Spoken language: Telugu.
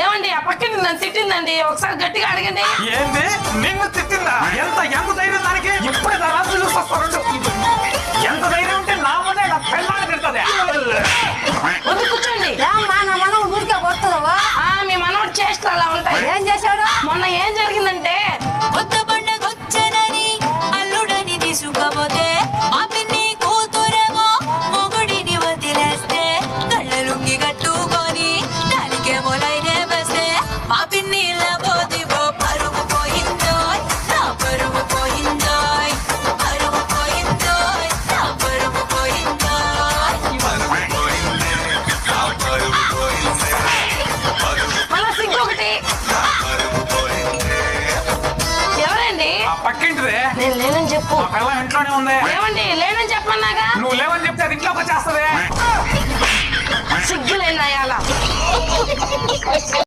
ఏమండి ఆ పక్కన నన్ను తిట్టిందండి, ఒకసారి గట్టిగా అడగండి. ఏంది నిన్ను తిట్టిందా? ఎంత ధైర్యం దానికి? ఇప్పుడే రాత్రి చూస్తాడు. ఎంత ధైర్యం ఉంటే నా ముందే నా పెళ్ళాన్ని తిడుతుంది. వద్దు కూర్చోండి. మీ మనోడు చేష్టలు అలా ఉంటాయి. ఏం చేశాడు? మొన్న ఏం జరిగిందంటే అల్లుడని తీసుకపోతే ఆ పిన్ని కూతురేమో మొగుడిని వదిలేస్తే కళ్ళలుంగి కట్టుకొని దానికేమో లైనే వేస్తే ఆ పిన్ని లేకపోతే పరుగు పోయిందో నా పరుగు పోయిందో పరుగు పోయిందో నా పరుగు పోయిందో. మన సిగ్గు ఒకటి. ఎవరండి? ఆ పక్కింటిదే. నేను లేనని చెప్పు. ఆ పిల్ల ఇంట్లోనే ఉంది. ఏమండి లేనని చెప్పన్నాగా? నువ్వు లేవని చెప్తే అది ఇంట్లోకి వచ్చేస్తుంది. సిగ్గు లేని అయ్యాల.